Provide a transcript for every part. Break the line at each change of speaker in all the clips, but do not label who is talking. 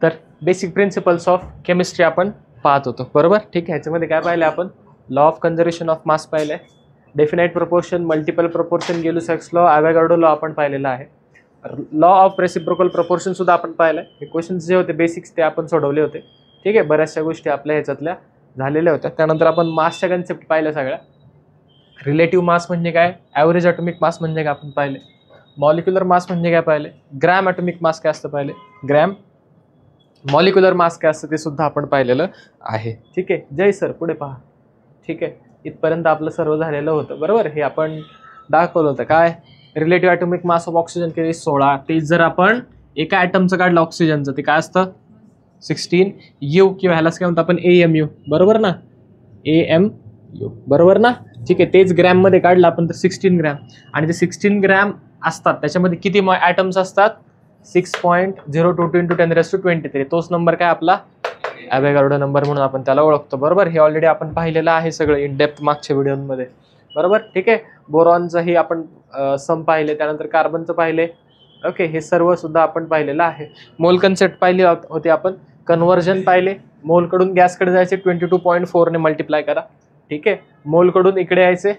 तर basic principles of chemistry आपण पाहत होतो, बरोबर. ठीक आहे, ह्याच्यामध्ये काय पाहिलं आपण? Law of conservation of mass पाहिलं आहे, definite proportion, multiple proportion, Gay Lussac law, Avogadro law आपण पाहिलेला आहे. लॉ ऑफ रेसिप्रोकल प्रपोर्शन सुद्धा आपण पाहिलं आहे. हे क्वेश्चन्स जे होते बेसिक्स ते आपण सोडवले होते. ठीक आहे, बऱ्याचशा गोष्टी आपल्या ह्याच्यातल्या झालेल्या होत्या. त्यानंतर आपण मासच्या कन्सेप्ट पाहिल्या सगळ्या. रिलेटिव्ह मास म्हणजे काय, ॲव्हरेज ॲटॉमिक मास म्हणजे काय आपण पाहिले, मॉलिक्युलर मास म्हणजे काय पाहिले, ग्रॅम ॲटॉमिक मास काय असतं पाहिले, ग्रॅम मॉलिक्युलर मास काय असतं ते सुद्धा आपण पाहिलेलं आहे. ठीक आहे, जय सर पुढे पहा. ठीक आहे, इथपर्यंत आपलं सर्व झालेलं होतं, बरोबर. हे आपण दाखवलं होतं काय, relative atomic mass of oxygen किती 16. ते जर आपण एका ॲटमचं काढलं ऑक्सिजनचं ते काय असतं 16 यू, किंवा ह्यालाच काय म्हणतो आपण AMU, बरोबर ना, AMU, बरोबर ना. ठीक आहे, तेच ग्रॅममध्ये काढलं आपण तर 16 ग्रॅम. आणि ते 16 ग्रॅम असतात त्याच्यामध्ये किती ॲटम्स असतात 6.02 × 10⁻23. तोच नंबर काय आपला ॲव्होगाड्रो नंबर म्हणून आपण त्याला ओळखतो, बरोबर. हे ऑलरेडी आपण पाहिलेलं आहे सगळं इन डेप्थ मागच्या व्हिडिओमध्ये, बरोबर. ठीक आहे, बोरॉनचंही आपण सम पाहिले, त्यानंतर कार्बनचं पाहिले. ओके, हे सर्व सुद्धा आपण पाहिलेलं आहे. मोल कन्सेप्ट पाहिले होते आपण, कन्व्हर्जन पाहिले, मोलकडून गॅसकडे जायचे 22.4 ने मल्टिप्लाय करा. ठीक आहे, मोलकडून इकडे यायचे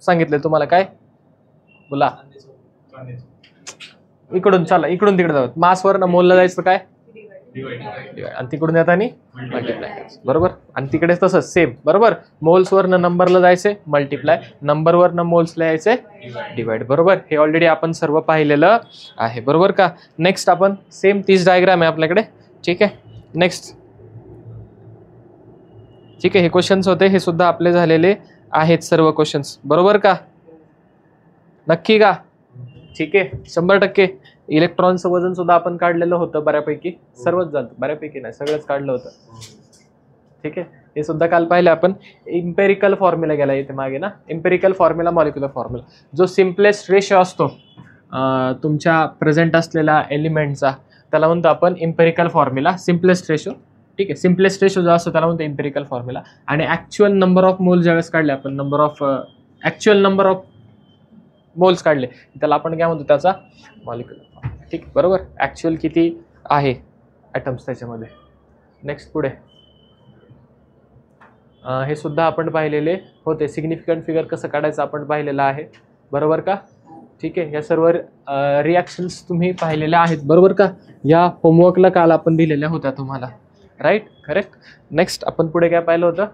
सांगितले तुम्हाला काय, बोला इकडून, चला इकडून तिकडे जाऊ, मासवर ना मोलला जायचं काय आणि तिकडून येताना मल्टिप्लाय करायचं, बरोबर. आणि तिकडे तसंच सेम, बरोबर. मोल्सवर न नंबरला जायचे मल्टिप्लाय, नंबरवर न मोल्सला यायचे डिवाइड, बरोबर. हे ऑलरेडी आपण सर्व पाहिलेलं आहे, बरोबर का. नेक्स्ट आपण सेम 30 डायग्राम आहे आपल्याकडे. ठीक आहे, नेक्स्ट. ठीक आहे, हे क्वेश्चन्स होते, हे सुद्धा आपले झालेले आहेत सर्व क्वेश्चन्स, बरोबर का, नक्की का. ठीक आहे, 100%. इलेक्ट्रॉनचं वजन सुद्धा आपण काढलेलं होतं बऱ्यापैकी, सर्वच झालं, बऱ्यापैकी नाही सगळंच काढलं होतं. ठीक आहे, हे सुद्धा काल पाहिलं आपण. इम्पेरिकल फॉर्म्युला गेला इथे मागे ना, इम्पेरिकल फॉर्म्युला, मॉलिक्युलर फॉर्म्युला, जो सिम्पलेस्ट रेशो असतो तुमच्या प्रेझेंट असलेल्या एलिमेंटचा त्याला म्हणतो आपण इम्पेरिकल फॉर्म्युला, सिम्पलेस्ट रेशो. ठीक आहे, सिम्पलेस्ट रेशो जो असतो त्याला म्हणतो इम्पेरिकल फॉर्म्युला. आणि ॲक्च्युअल नंबर ऑफ मोल ज्यावेळेस काढले आपण, ॲक्च्युअल नंबर ऑफ मोल्स काढले त्याला आपण काय म्हणतो, त्याचा मॉलिक्युलर फॉर्म्युला. ठीक, बरोबर. ॲक्च्युअल किती आहे ॲटम्स त्याच्यामध्ये. नेक्स्ट पुढे हे सुद्धा आपण पाहिलेले होते. सिग्निफिकंट फिगर कसं काढायचं आपण पाहिलेलं आहे, बरोबर का. ठीक आहे, या सर्व रिॲक्शन्स तुम्ही पाहिलेल्या आहेत, बरोबर का. या होमवर्कला काल आपण दिलेल्या होत्या तुम्हाला, राईट, करेक्ट. नेक्स्ट आपण पुढे काय पाहिलं होतं.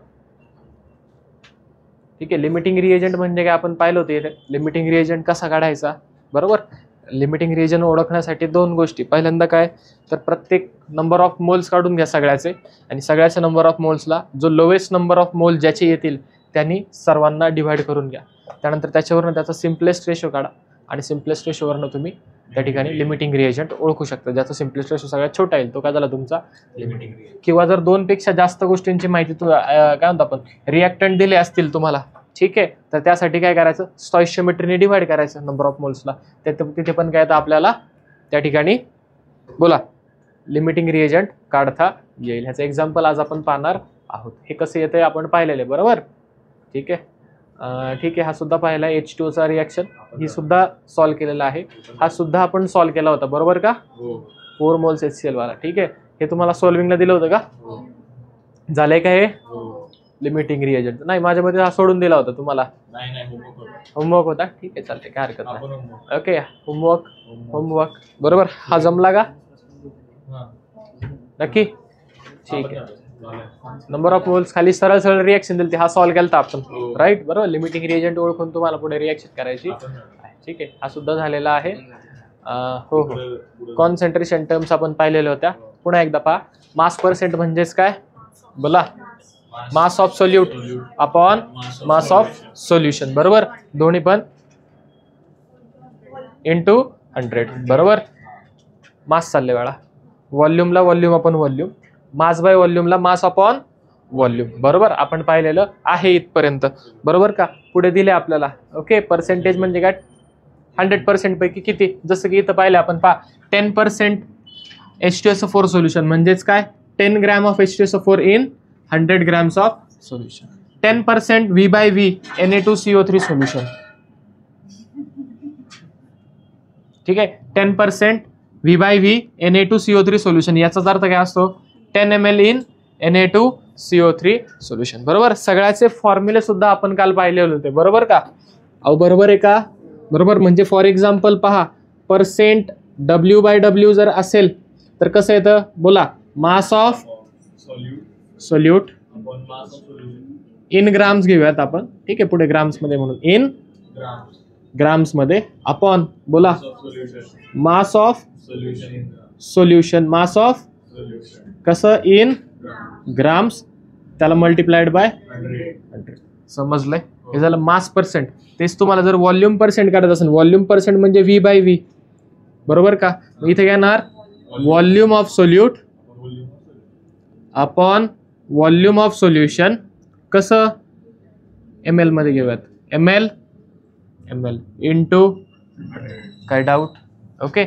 ठीक आहे, लिमिटिंग रिएजंट म्हणजे काय आपण पाहिलं होतं. लिमिटिंग रिएजंट कसा काढायचा, बरोबर. लिमिटिंग रिएजंट ओळखण्यासाठी दोन गोष्टी. पहिल्यांदा काय तर प्रत्येक नंबर ऑफ मोल्स काढून घ्या सगळ्याचे, आणि सगळ्याच्या नंबर ऑफ मोल्सला जो लोवेस्ट नंबर ऑफ मोल ज्याचे येतील त्यांनी सर्वांना डिव्हाइड करून घ्या. त्यानंतर त्याच्यावरनं त्याचा सिम्पलेस्ट रेशो काढा, आणि सिम्पलेस्ट रेशोवरनं तुम्ही त्या ठिकाणी लिमिटिंग रिएजंट ओळखू शकता. ज्याचा सिम्पलेस्ट रेशो सगळ्यात छोटा येईल तो काय झाला तुमचा लिमिटिंग रिएजंट. किंवा जर दोनपेक्षा जास्त गोष्टींची माहिती काय म्हणतो आपण रिॲक्टंट दिले असतील तुम्हाला, ठीक आहे, तर त्यासाठी काय करायचं, स्टॉइशियोमेट्रीने डिव्हाइड करायचं नंबर ऑफ मोल्सला. तिथे पण काय येतं आपल्याला त्या ठिकाणी, बोला, लिमिटिंग रिएजंट काढता येईल. ह्याचं एक्झाम्पल आज आपण पाहणार आहोत. हे कसं येतं आपण पाहिलेलं आहे, बरोबर. ठीक आहे, ठीक आहे, हा सुद्धा पाहिला H2O चा रिॲक्शन, ही सुद्धा सॉल्व्ह केलेला आहे. हा सुद्धा आपण सॉल्व्ह केला होता, बरोबर का, 4 मोल्स HCl वाला. ठीक आहे, हे तुम्हाला सॉल्विंगला दिलं होतं का, झालंय का हे लिमिटिंग रिएजंट. नाही, माझ्यामध्ये हा सोडून दिला होता तुम्हाला, होमवर्क होता. ठीक आहे, चालते, काय हरकत नाही. ओके, होमवर्क बरोबर. हा जमला का नक्की. ठीक आहे, नंबर ऑफ मोल्स खाली सरळ सरळ रिॲक्शन दिली, हा सॉल्व्ह केला आपण, राईट, बरोबर. लिमिटिंग रिएजंट ओळखून तुम्हाला पुढे रिॲक्शन करायची. ठीक आहे, हा सुद्धा झालेला आहे. हो हो, कॉन्सन्ट्रेशन टर्म्स आपण पाहिलेल्या होत्या. पुन्हा एकदा पहा. मास पर्सेंट म्हणजेच काय, बोला, mass of solute upon mass of solution, बरोबर. दोन्ही पण इंटू 100, बरोबर. मास चालले वेळा, व्हॉल्यूमला volume upon volume, mass by व्हॉल्यूमला मास अपॉन व्हॉल्यूम, बरोबर. आपण पाहिलेलं आहे इथपर्यंत, बरोबर का. पुढे दिले आपल्याला. ओके, पर्सेंटेज म्हणजे काय, 100% पैकी किती, जसं की इथं पाहिलं आपण, पहा 10% H2SO4 सोल्युशन म्हणजेच काय, 10 gram of H2SO4 in 100 grams of solution. 10% V/V Na2CO3 solution. ठीक आहे, 10% V/V Na2CO3 सोल्युशन, याचाच अर्थ काय असतो 10 ml इन Na2CO3 सोल्युशन. बरोबर. सगळ्याचे फॉर्म्युले सुद्धा आपण काल पाहिले होते, बरोबर का? अहो बरोबर आहे का? बरोबर. म्हणजे फॉर एक्झाम्पल पहा, पर्सेंट W/W जर असेल तर कसं येतं बोला, mass of solute in grams घेऊयात आपण, ठीक आहे, पुढे ग्राम्स मध्ये म्हणून इन ग्राम्स मध्ये अपॉन बोला mass of solution, mass of कसं इन ग्राम्स, त्याला मल्टिप्लाइड बाय 100. समजलंय? हे झालं मास पर्सेंट. तेच तुम्हाला जर व्हॉल्यूम पर्सेंट काढत असेल, व्हॉल्यूम पर्सेंट म्हणजे V/V, बरोबर का? इथे काय येणार volume of solute upon volume of solution, कसं ml मध्ये घेऊयात, ml इंटू, काय डाऊट? ओके,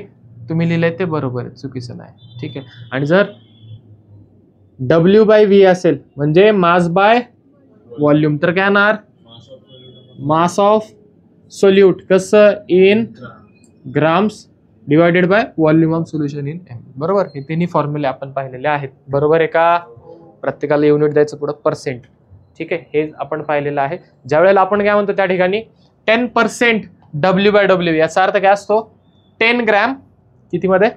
तुम्ही लिहिलंय ते बरोबर आहे, चुकीचं नाही, ठीक आहे. आणि जर W/V असेल म्हणजे मास बाय व्हॉल्यूम, तर काय येणार मास ऑफ सोल्यूट कसं in grams divided by volume of solution in ml. बरोबर. हे तिन्ही फॉर्म्युले आपण पाहिलेले आहेत, बरोबर आहे का? प्रत्येकाला युनिट द्यायचं पुढं पर्सेंट, ठीक आहे, हे आपण पाहिलेलं आहे. ज्या वेळेला आपण काय म्हणतो त्या ठिकाणी 10% W/W, याचा अर्थ काय असतो 10 ग्रॅम कितीमध्ये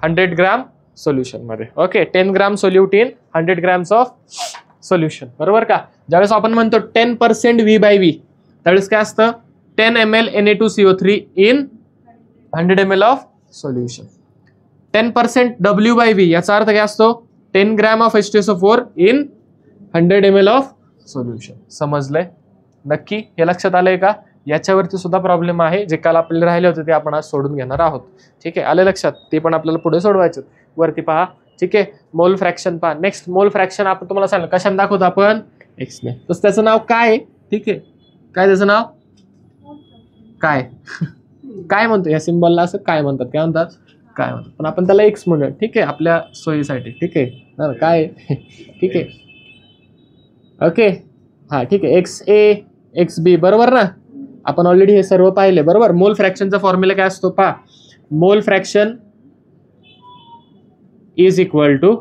100 ग्रॅम सोल्युशन मध्ये. Okay, 10 gram solute in 100 grams of solution, बरोबर का? ज्यावेळेस आपण म्हणतो 10% V/V, त्यावेळेस काय असतं 10 ml Na2CO3 in 100 ml of solution. 10% W/V, याचा अर्थ काय असतो 10 gram of H2SO4 in 100 ml of solution. समजलंय? नक्की हे लक्षात आलंय का? याच्यावरती सुद्धा प्रॉब्लेम आहे, जे काल आपल्याला राहिले होते ते आपण आज सोडून घेणार आहोत, ठीक आहे. आले लक्षात? ते पण आपल्याला पुढे सोडवायचं. वरती पहा, ठीक आहे. मोल फ्रॅक्शन पहा. नेक्स्ट मोल फ्रॅक्शन आपण तुम्हाला सांगितलं कशाने दाखवतो आपण, एक्स ने. तर त्याचं नाव काय, ठीक आहे, काय त्याचं नाव काय काय म्हणतो या सिम्बॉलला, असं काय म्हणतात, काय म्हणतात, काय म्हणतात, पण आपण त्याला एक्स म्हणूया, ठीक आहे, आपल्या सोयीसाठी, ठीक आहे. काय ठीक आहे, ओके, हा ठीक आहे. XA XB, बरोबर ना? आपण ऑलरेडी हे सर्व पाहिले, बरोबर. मोल फ्रॅक्शनचा फॉर्म्युला काय असतो पहा, mole fraction is equal to,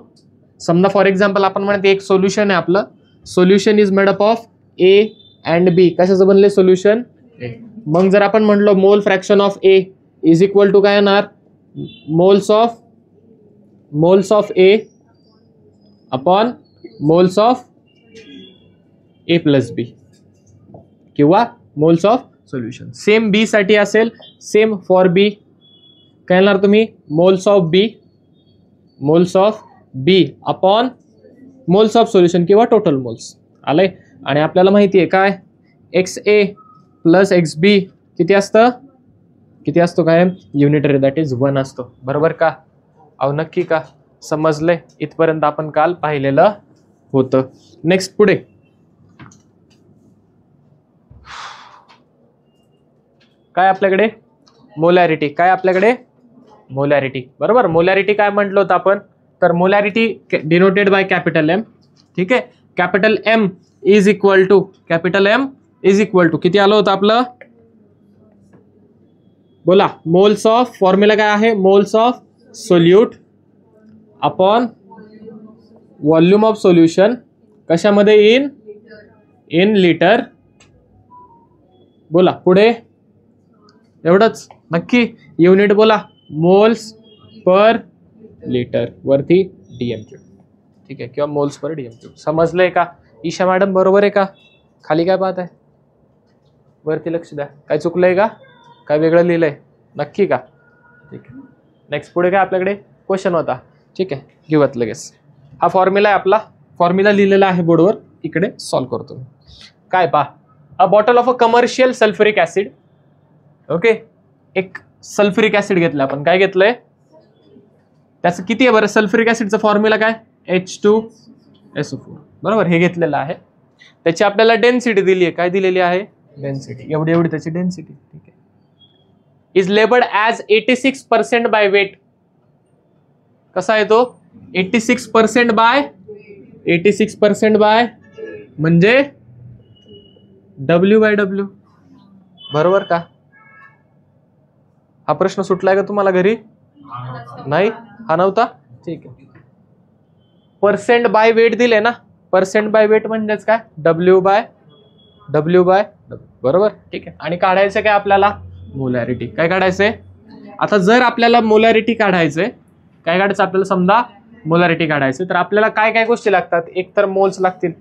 समजा फॉर एक्झाम्पल आपण म्हणते एक सोल्युशन आहे आपलं, solution is made up of A and B. कशाचं बनले सोल्युशन? मग जर आपण म्हटलो mole fraction of A is equal to काय येणार, moles of A upon moles of A plus B किंवा moles of solution. Same B साठी असेल, सेम फॉर B काय येणार तुम्ही, moles of B upon moles of solution किंवा total moles. आलंय? आणि आपल्याला माहिती आहे काय, XA प्लस XB किती असतो काय, युनिटरी, दॅट इज 1 असतो, बरोबर का? अहो नक्की का? समजलंय? इथपर्यंत आपण काल पाहिलेलं होतं. नेक्स्ट पुढे काय आपल्याकडे, मोलॅरिटी. काय आपल्याकडे मोलॅरिटी, बरोबर. मोलॅरिटी काय म्हटलं होतं आपण, तर molarity denoted by capital M, ठीक आहे. Capital M is equal to किती आलं होतं आपलं, बोला, मोल्स ऑफ, फॉर्म्युला काय आहे, moles of solute upon volume of solution, कशामध्ये, इन लिटर. बोला पुढे, एवढंच नक्की. युनिट बोला, मोल्स पर लिटर, वरती DM3, ठीक आहे, किंवा मोल्स पर DM3. समजलंय का ईशा मॅडम? बरोबर आहे का? खाली काय पाहत आहे, वरती लक्ष द्या. काय चुकलंय का, काय वेगळं लिहिलंय, नक्की का? ठीक आहे. नेक्स्ट पुढे काय आपल्याकडे क्वेश्चन होता, ठीक आहे, घेऊयात लगेच. हा फॉर्म्युला आहे आपला, फॉर्म्युला लिहिलेला आहे बोर्डवर, इकडे सॉल्व्ह करतो. काय पहा, अ bottle of a commercial sulphuric acid. Okay, एक सल्फ्युरिक ऍसिड घेतलं आपण, काय घेतलंय, त्याचं किती आहे बरं, सल्फ्युरिक ऍसिडचा फॉर्म्युला काय, H2SO4, बरोबर. हे घेतलेलं आहे, त्याची आपल्याला डेन्सिटी दिली आहे, काय दिलेली आहे, डेन्सिटी, एवढी त्याची डेन्सिटी, ठीक आहे. Is labelled as 86% by weight. कसा आहे तो, 86% बाय म्हणजे W/W, बरोबर का? हा प्रश्न सुटलाय का तुम्हाला घरी, नाही, हा नव्हता. ठीक आहे. पर्सेंट बाय वेट दिले ना, पर्सेंट बाय वेट म्हणजेच काय, डब्ल्यू बाय डब्ल्यू. बरोबर. ठीक आहे. आणि काढायचं काय आपल्याला, मोलॅरिटी. काय काढायचंय आता, जर आपल्याला मोलॅरिटी काढायचंय, काय काढायचं आपल्याला, समजा मोलॅरिटी काढायचं, तर आपल्याला काय काय गोष्टी लागतात, एक तर मोल्स लागतील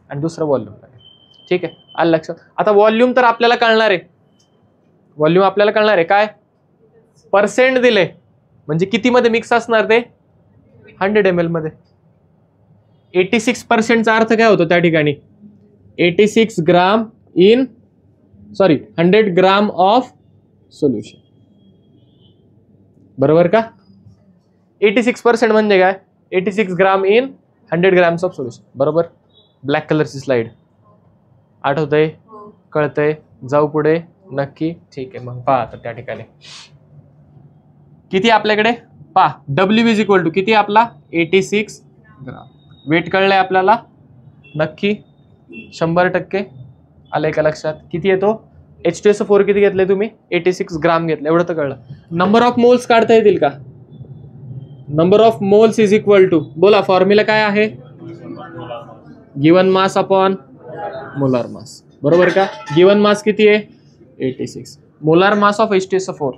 आणि दुसरं व्हॉल्यूम लागेल. ठीक आहे, आलं लक्षात. आता व्हॉल्यूम तर आपल्याला कळणार आहे, व्हॉल्यूम आपल्याला कळणार आहे. काय पर्सेंट दिले म्हणजे किती मध्ये मिक्स असणार ते, 100 ml मध्ये. 86%चा अर्थ काय होतो त्या ठिकाणी, 86 ग्राम इन 100 ग्राम ऑफ सोल्युशन. बरोबर का. 86% म्हणजे काय, 86 ग्राम इन 100 ग्रॅम्स ऑफ सोल्युशन. बरोबर. ब्लॅक कलरची स्लाइड आठवतंय, कळतंय, जाऊ पुढे नक्की. ठीक आहे, मग पहा आता त्या ठिकाणी किती आपल्याकडे, पहा डब्ल्यू इज इक्वल टू किती आपला, 86 ग्राम. वेट कळलंय आपल्याला नक्की, 100% आलंय का लक्षात. किती येतो, H2SO4 किती घेतलंय तुम्ही, 86 ग्राम घेतलं, एवढं तर कळलं. नंबर ऑफ मोल्स काढता येतील का, number of moles is equal to, बोला फॉर्म्युला काय आहे, given mass upon molar mass. बरोबर का. गिवन मास किती आहे, 86. Molar mass of H2SO4,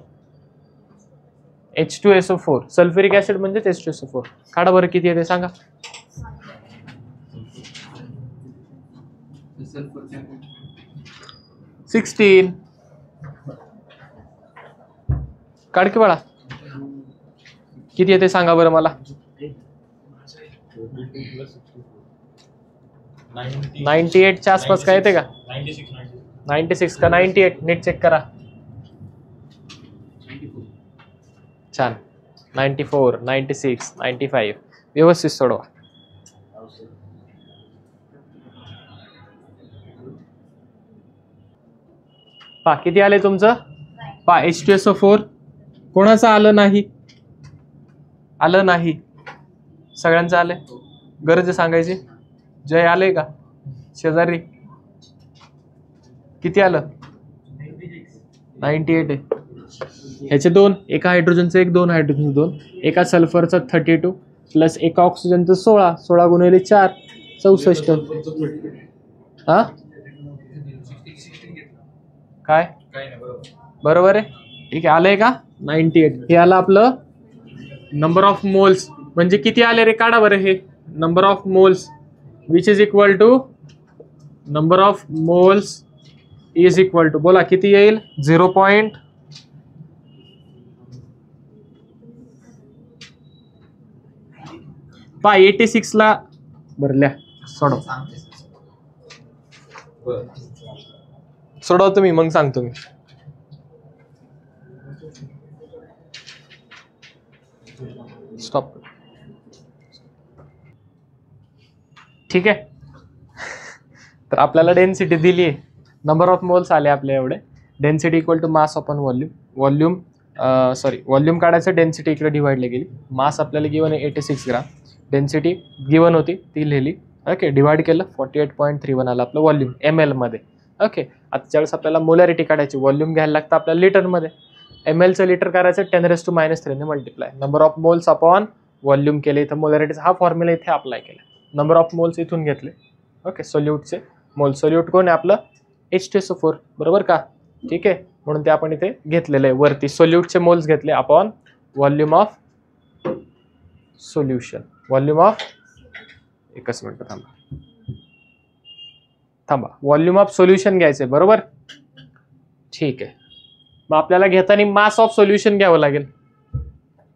H2SO4 sulphuric acid म्हणजेच H2SO4. काढा बरं किती आहे ते सांगा. 16. काढ की बाळा, किती आहे ते सांगा बरं मला. 98 च्या आसपास काय येते का, 96 का 98, नीट चेक करा. छान. 94, 96, 95 व्यवस्थित सोडवा. पा किती आले तुमचं, पा H2SO4 कोणाचं आलं नाही, आलं नाही, सगळ्यांचं आलंय. गरज सांगायची, जय आले का शेजारी, किती आलं, 98 आहे. ह्याचे दोन, एका हायड्रोजनचं एक, दोन हायड्रोजनचं दोन, एका सल्फरचं 32 प्लस एका ऑक्सिजनचं 16, 16 गुणिले 4 64. हा काय, बरोबर आहे. ठीक आहे, आलंय का 98. हे आलं आपलं नंबर ऑफ मोल्स. म्हणजे किती आले रे, काढा बरं हे, number of moles which is equal to number of moles is equal to, बोला किती येईल, 0. पा 86 ला भरल्या, सोडव तुम्ही, मग सांगतो मी. स्टॉप. ठीक आहे. तर आपल्याला डेन्सिटी दिली आहे, नंबर ऑफ मोल्स आले आपल्या एवढे. Density equal to mass upon volume. Volume काढायचं, डेन्सिटी इकडे डिवाइडला गेली. मास आपल्याला गिवन आहे 86 ग्राम, डेन्सिटी गिवन होती ती लिहिली. ओके, डिवाइड केलं 48.31 आलं आपलं व्हॉल्यूम ml मध्ये. ओके, आता ज्यावेळेस आपल्याला मोलॅरिटी काढायची, व्हॉल्यूम घ्यायला लागतं आपल्याला लिटरमध्ये. ml चं लिटर करायचं 10⁻³ ने multiply. Number of moles upon volume केले, इथं मोलॅरिटीचा हा फॉर्म्युला इथे अप्लाय केला. नंबर ऑफ मोल्स इथून घेतले. ओके, सोल्यूटचे मोल, सोल्यूट कोण आहे आपलं, H2SO4. बरोबर का. ठीक आहे, म्हणून ते आपण इथे घेतलेलं आहे वरती. सोल्यूटचे मोल्स घेतले upon volume of solution. Volume of, एकच मिनिट थांबा, व्हॉल्यूम ऑफ सोल्युशन घ्यायचंय. बरोबर. ठीक आहे, मग आपल्याला घेताना मास ऑफ सोल्युशन घ्यावं लागेल.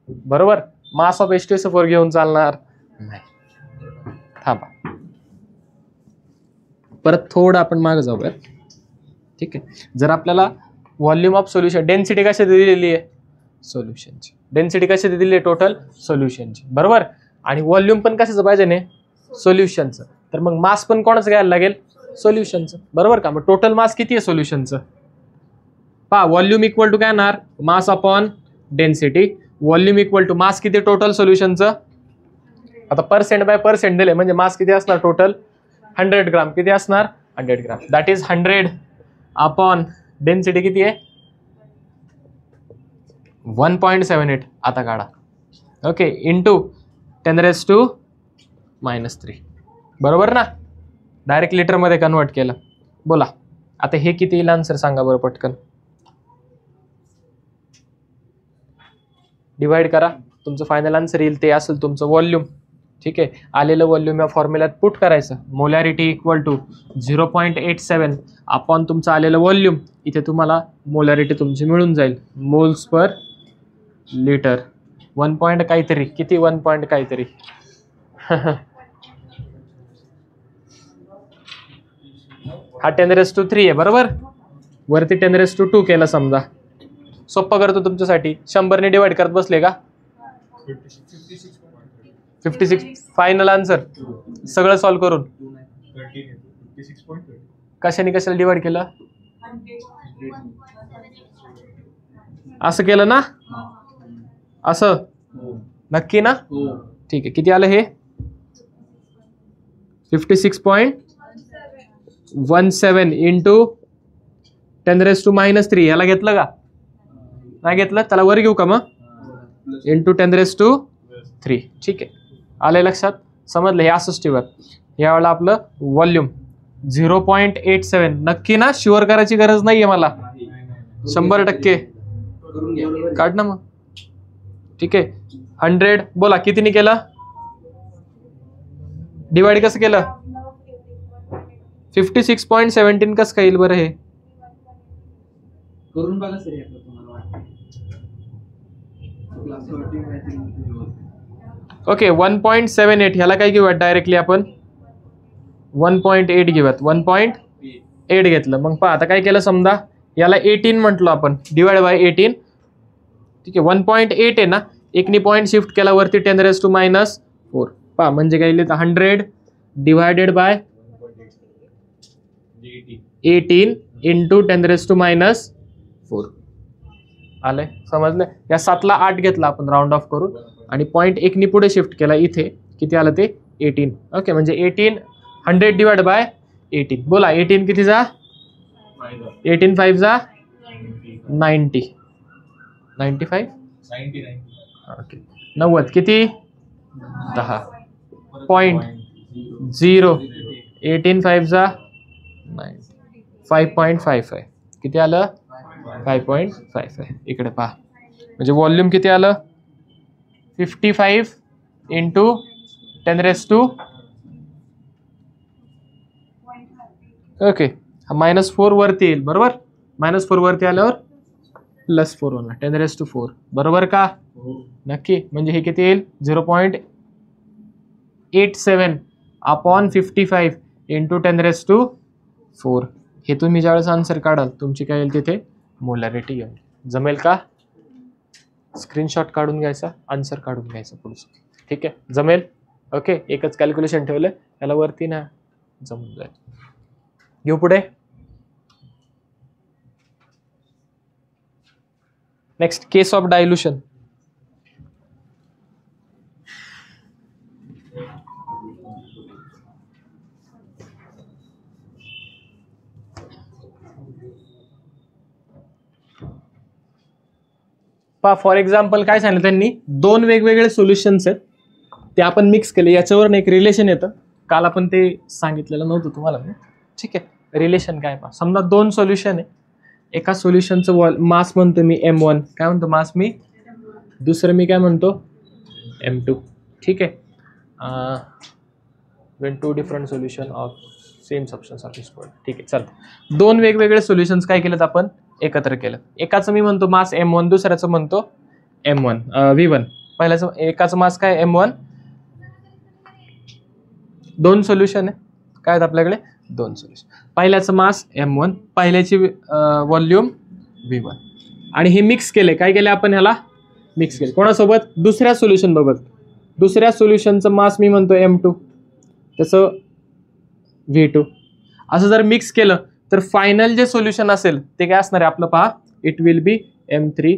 बरोबर. मास ऑफ H2SO4 घेऊन चालणार नाही. थांबा, परत थोडं आपण मागे जाऊया. ठीक आहे, जर आपल्याला व्हॉल्यूम ऑफ सोल्युशन, डेन्सिटी कशाची दिलेली आहे, सोल्युशनची. डेन्सिटी कशाची दिलेली आहे, टोटल सोल्युशनची. बरोबर. आणि व्हॉल्यूम पण कशाचं पाहिजे ने, सोल्युशनचं. तर मग मास पण कोणाचं घ्यायला लागेल, सोल्युशनचं. बरोबर का. मग टोटल मास किती आहे सोल्युशनचं, पहा व्हॉल्यूम इक्वल टू काय येणार, mass upon density. Volume equal to mass किती टोटल सोल्युशनचं. आता पर्सेंट बाय पर्सेंट दिले म्हणजे मास किती असणार टोटल, 100 ग्राम. किती असणार, 100 ग्राम. दॅट इज 100 अपॉन डेन्सिटी किती आहे, 1.78 आता काढा. ओके, इंटू 10⁻⁻³ बरोबर ना. डायरेक्ट लिटरमध्ये कन्वर्ट केलं. बोला आता हे किती येईल आन्सर सांगा बरं पटकन. डिवाइड करा, तुमचं फायनल आन्सर येईल ते असेल तुमचं व्हॉल्यूम. ठीक आहे, आलेलं व्हॉल्यूम या फॉर्म्युल्यात पुट करायचं. मोलॅरिटी इक्वल टू 0.87 अपॉन तुमचं आलेलं व्हॉल्यूम. इथे तुम्हाला मोलॅरिटी तुमची मिळून जाईल मोल्स पर लिटर. 1 पॉईंट काहीतरी, किती 1 पॉईंट काहीतरी. हा 10⁻³ आहे बरोबर. वरती 10⁻² केलं समजा. सोप्पा करतो तुमच्यासाठी. 100ने डिवाइड करत बसले का. 56 फायनल आन्सर सगळं सॉल्व करून. कशाने कशाला डिवाइड केलं. असं केलं ना, असं नक्की ना. ठीक आहे, किती आलं हे 56.17 इंटू 10⁻³ याला घेतलं का नाही घेतलं, त्याला वर घेऊ का मग, इंटू 10⁻³ ठीक आहे. आलंय लक्षात, समजलं. हे असंच ठेवा. यावेळेला आपलं व्हॉल्यूम 0.87 नक्की ना, शुअर करायची गरज नाहीये मला, 100% काढ ना मग. ठीक आहे, 100 बोला कितीने केलं डिवाइड, कसं केलं 56.17 कसं काय येईल बरं हे
करून बघा सर तुम्हाला वाटतं.
ओके 1.78 ह्याला काय घेऊयात डायरेक्टली आपण 1.8 घेऊयात. 1.8 घेतलं. मग पहा आता काय केलं समजा, याला 18 म्हटलो आपण, डिवाइड बाय 18. ठीक आहे, 1.8 आहे ना, एकनी पॉईंट शिफ्ट केला वरती 10⁻⁻⁴. पहा म्हणजे काय लिहिलं 100 डिवायडेड बाय 18 इंटू 10⁻⁻⁴. आलंय, समजलं. या 7ला 8 घेतला आपण राऊंड ऑफ करून आणि पॉईंट 1नी पुढे शिफ्ट केला. इथे किती आलं ते 18. ओके, म्हणजे 18 100 डिवाइड बाय 18. बोला 18 किती जा 18 5 जा 90 95 ओके 90 किती 10.0 18 5 जा 5.55 किती आलं 5.55. इकडे पहा, म्हणजे व्हॉल्यूम किती आलं 55 इंटू 10⁻⁻. ओके, हा -4 वरती येईल बरोबर. -4 वरती आल्यावर +4 होणार 10⁻⁴ बरोबर का. नक्की, म्हणजे हे किती येईल 0.87 अपॉन 55 इंटू 10⁻⁴. हे तुम्ही ज्यावेळेस आन्सर काढाल तुमची काय येईल तिथे मोलॅरिटी येईल. जमेल का. स्क्रीनशॉट काढून घ्यायचा, आन्सर काढून घ्यायचा पुढचं. ठीक आहे, जमेल. ओके, एकच कॅल्क्युलेशन ठेवलं, याला वरती ना जमून जाईल. घेऊ पुढे. Next, case of dilution. For example काय सांगितलं त्यांनी, 2 वेगवेगळे सोल्युशन्स आहेत, ते आपण मिक्स केले. याच्यावर एक रिलेशन येतं, काल आपण ते सांगितलेलं नव्हतं तुम्हाला. ठीक आहे, रिलेशन काय पहा. समजा 2 सोल्युशन आहे. एका सोल्युशनचं मास म्हणतो मी M1, काय म्हणतो मास मी, दुसरं मी काय म्हणतो M2. ठीक आहे, when 2 different solution of same substance are destroyed. ठीक आहे, चालतं. 2 वेगवेगळे सोल्युशन्स काय केलेत आपण एकत्र केलं. एकाचं मी म्हणतो मास M1, दुसऱ्याचं म्हणतो M1 V1. पहिल्याचं एकाचं मास काय M1. 2 सोल्युशन आहे, काय आहेत आपल्याकडे 2 सोल्युशन. पहिल्याचं मास M1, पहिल्याची व्हॉल्यूम V1 आणि हे मिक्स केले. काय केले आपण, ह्याला मिक्स केले कोणासोबत, दुसऱ्या सोल्युशन बरोबर. दुसऱ्या सोल्युशनचं मास मी म्हणतो M2, त्याचं V2. असं जर मिक्स केलं तर फायनल जे सोल्युशन असेल ते काय असणार आहे आपलं पहा, इट विल बी M3.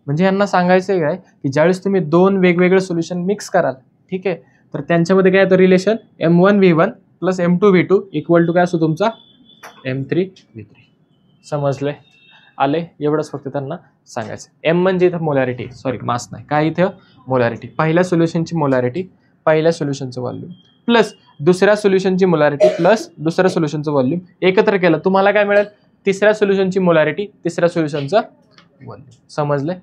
म्हणजे यांना सांगायचं आहे काय की ज्यावेळेस तुम्ही 2 वेगवेगळे सोल्युशन मिक्स कराल, ठीक आहे, तर त्यांच्यामध्ये काय येतं relation M1 V1 plus M2 V2 equal to काय असतो तुमचा M3 V3. समजले, आले एवढंच फक्त त्यांना सांगायचं. एम म्हणजे इथं मोलॅरिटी, सॉरी मास नाही, काय इथं मोलॅरिटी. पहिल्या सोल्युशनची मोलॅरिटी, पहिल्या सोल्युशनचं व्हॉल्यूम प्लस दुसऱ्या सोल्युशनची मोलॅरिटी प्लस दुसऱ्या सोल्युशनचं व्हॉल्यूम एकत्र केलं तुम्हाला काय मिळेल, तिसऱ्या सोल्युशनची मोलॅरिटी तिसऱ्या सोल्युशनचं व्हॉल्यूम. समजले?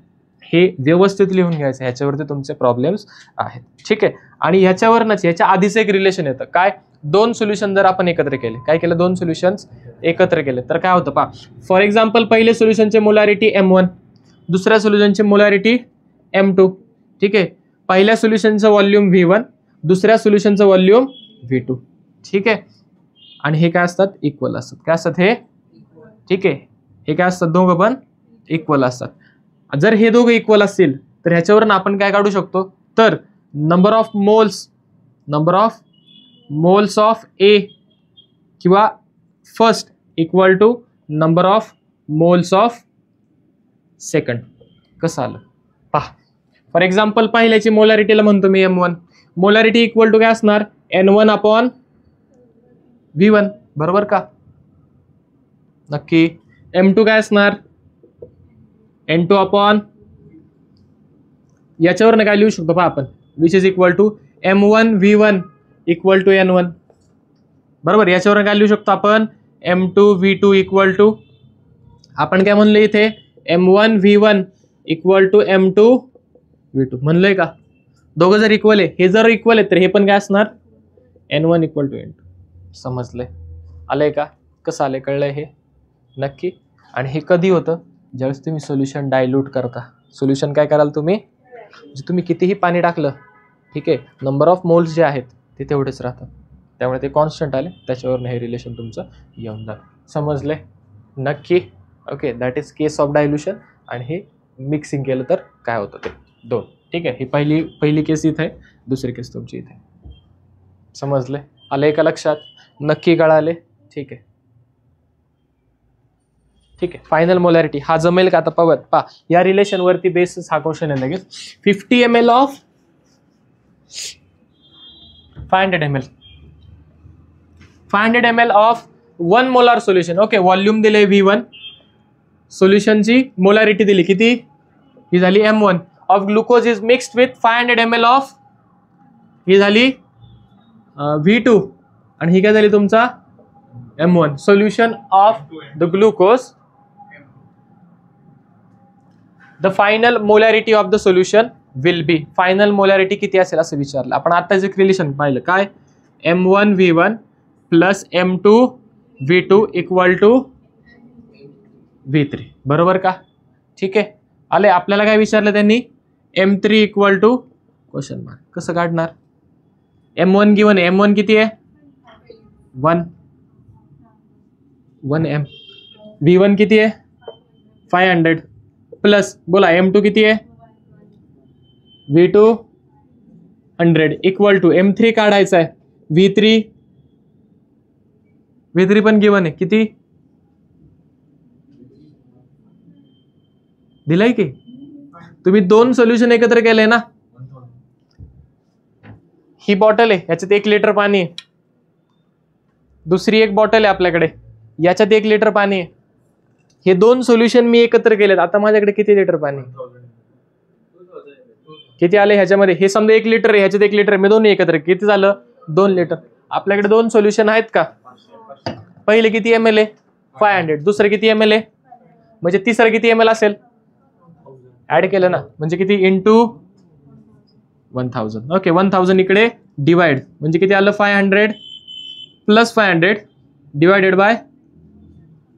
हे व्यवस्थित लिहून घ्यायचं, ह्याच्यावरती तुमचे प्रॉब्लेम्स आहेत. ठीक आहे. आणि ह्याच्यावरच ह्याच्या आधीच एक रिलेशन येतं, काय, दोन सोल्युशन जर आपण एकत्र केले, काय केलं, दोन सोल्युशन्स एकत्र केले तर काय होतं पहा. फॉर एक्झाम्पल पहिले सोल्युशनचे मोलॅरिटी M1, दुसऱ्या सोल्युशनची मोलॅरिटी M2. ठीक आहे. पहिल्या सोल्युशनचं व्हॉल्यूम V1, दुसऱ्या सोल्युशनचं व्हॉल्यूम V2. ठीक आहे. आणि हे काय असतात, इक्वल असतात. काय असतात हे, ठीक आहे, हे काय असतात, दोघं पण इक्वल असतात. जर हे दोघं इक्वल असतील तर ह्याच्यावरून आपण काय काढू शकतो, तर number of moles of A किंवा first equal to number of moles of second. कसं आलं पहा. फॉर एक्झाम्पल पहिल्याची मोलॅरिटीला म्हणतो मी M1, मोलॅरिटी इक्वल टू काय असणार, N1 अपॉन V1, बरोबर का, नक्की. M2 काय असणार, N2 अपॉन, याच्यावरनं काय लिहू शकतो पहा आपण, which is equal to M1 V1 equal to N1, बरोबर. याच्यावरून काय लिहू शकतो आपण, M2 V2 इक्वल टू, आपण काय म्हणलं इथे, M1 V1 equal to M2 V2 म्हणलंय का. दोघं जर इक्वल आहे, हे जर इक्वल आहे तर हे पण काय असणार, N1 इक्वल टू N2. समजलंय, आलंय का, कसं आलंय, कळलंय हे नक्की. आणि हे कधी होतं, ज्यावेळेस तुम्ही सोल्युशन डायल्यूट करता. सोल्युशन काय कराल तुम्ही, म्हणजे तुम्ही कितीही पाणी टाकलं, ठीक आहे, नंबर ऑफ मोल्स जे आहेत ते तेवढेच राहतात, त्यामुळे ते कॉन्स्टंट आले, त्याच्यावरून हे रिलेशन तुमचं येऊन जातं. समजले नक्की. Okay, that is case of dilution. आणि हे मिक्सिंग केलं तर काय होतं ते दोन. ठीक आहे. ही पहिली केस इथे आहे, दुसरी केस तुमची इथे. समजले, आले का लक्षात, नक्की कळाले. ठीक आहे. ठीक आहे. फायनल मोलॅरिटी हा जमेल का आता पहा. या रिलेशन वरती बेस हा क्वेश्चन आहे लगेच. 50 ml of 500 ml 500 ml of 1 molar solution. Okay, volume दिले V1, सोल्युशनची मोलॅरिटी दिली किती, ही झाली M1 of glucose is mixed with 500 ml of, ही झाली V2, आणि ही काय झाली तुमचा M1. Solution of the glucose, the final molarity of the solution will be, final molarity किती असेल असं विचारलं आपण. आता जे रिलेशन पाहिलं काय, M1 V1 plus M2 V2 equal to V3, बरोबर का. ठीक आहे. आले, आपल्याला काय विचारलं त्यांनी, M3 equal to question mark. कसं काढणार, M1 गिवन आहे, M1 किती आहे 1 M, V1 किती आहे 500 प्लस, बोला M2 किती आहे V2 100 इक्वल टू M3 काढायचा आहे, V3 पण गिवन आहे, किती दिलाय की, तुम्ही दोन सोल्युशन एकत्र केले ना. ही बॉटल आहे, याच्यात 1 लिटर पाणी आहे, दुसरी एक बॉटल आहे आपल्याकडे, याच्यात 1 लिटर पाणी आहे. हे दोन सोल्युशन मी एकत्र केलेत, आता माझ्याकडे किती लिटर पाणी, किती आले ह्याच्यामध्ये, हे समजा 1 लिटर आहे, ह्याच्यात 1 लिटर आहे, मी दोन्ही एकत्र, किती झालं 2 लिटर. आपल्याकडे दोन सोल्युशन आहेत का, पहिले किती ml आहे 500, दुसरं किती ml आहे, म्हणजे तिसरं किती ml असेल, ऍड केलं ना, म्हणजे किती इंटू 1000. ओके, 1000 इकडे डिवाइड, म्हणजे किती आलं 500 प्लस 500 डिवायडेड बाय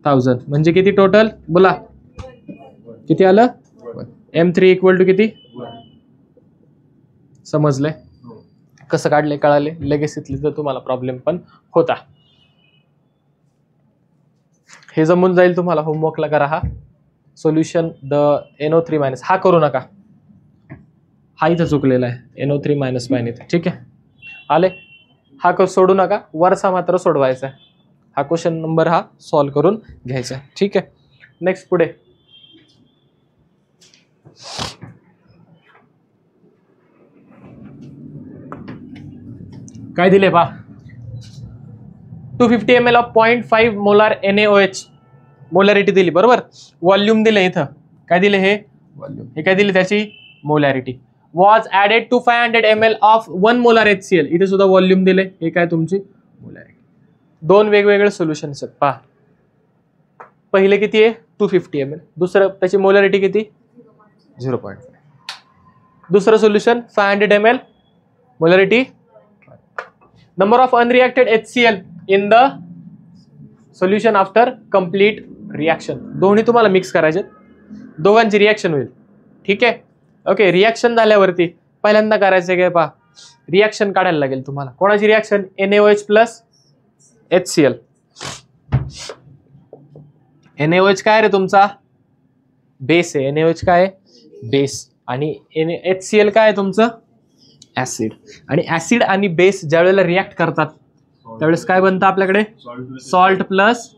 1000, म्हणजे किती टोटल, बोला किती आलं, M3 इक्वल टू किती. समजले, कसं काढले, कळाले, लगेच इथली तर तुम्हाला प्रॉब्लेम पण होता. हे जमून जाईल तुम्हाला, होमवर्कला करा हा. सोल्युशन द NO3- हा करू नका, हा इथं चुकलेला आहे, NO3- पाहिजे. ठीक आहे, आले, हा सोडू नका, वरचा मात्र सोडवायचा आहे. हा क्वेश्चन नंबर हा सॉल्व करून घ्यायचा आहे. ठीक आहे. नेक्स्ट पुढे काय दिले पहा, 250 ml of 0.5 molar NaOH molarity दिली, बरोबर. व्हॉल्यूम दिले इथं काय दिले हे व्हॉल्यूम, हे काय दिले त्याची molarity. Was added to 500 ml of 1 molar HCl, इथे सुद्धा व्हॉल्यूम दिले, हे काय तुमची मोलॅरिटी. दोन वेगवेगळे सोल्युशन्स आहेत पहा. पहिले किती आहे 250 ml, दुसरं त्याची मोलॅरिटी किती 0.5. दुसरं solution 500 ml, molarity. Number of unreacted HCl in the solution after complete reaction. दोन्ही तुम्हाला मिक्स करायचे, दोघांची रिएक्शन होईल. ठीक आहे. ओके, रिएक्शन झाल्यावरती पहिल्यांदा करायचं काय पहा, रिएक्शन काढायला लागेल तुम्हाला. कोणाची reaction, NaOH plus HCl. NaOH काय रे तुमचा बेस आहे, NaOH काय बेस, आणि HCl काय आहे तुमचं ऍसिड. आणि ऍसिड आणि बेस ज्या वेळेला रिॲक्ट करतात त्यावेळेस काय बनतं आपल्याकडे, सॉल्ट प्लस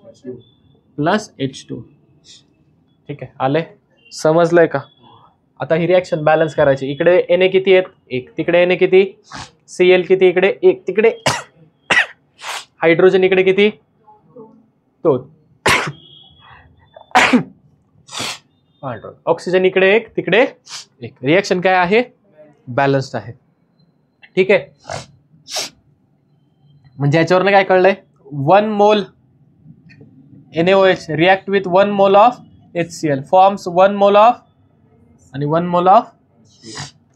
H2. ठीक आहे, आले समजलंय का. आता ही रिएक्शन बॅलन्स करायची. इकडे Na किती आहेत 1, तिकडे Na किती, Cl किती इकडे 1, तिकडे हायड्रोजन इकडे किती 2, ऑक्सिजन इकडे 1, तिकडे 1. रिएक्शन काय आहे बॅलन्स्ड आहे. ठीक आहे, म्हणजे याच्यावरनं काय कळलंय, 1 मोल NaOH react with 1 mole of HCl forms 1 mole of आणि 1 मोल ऑफ.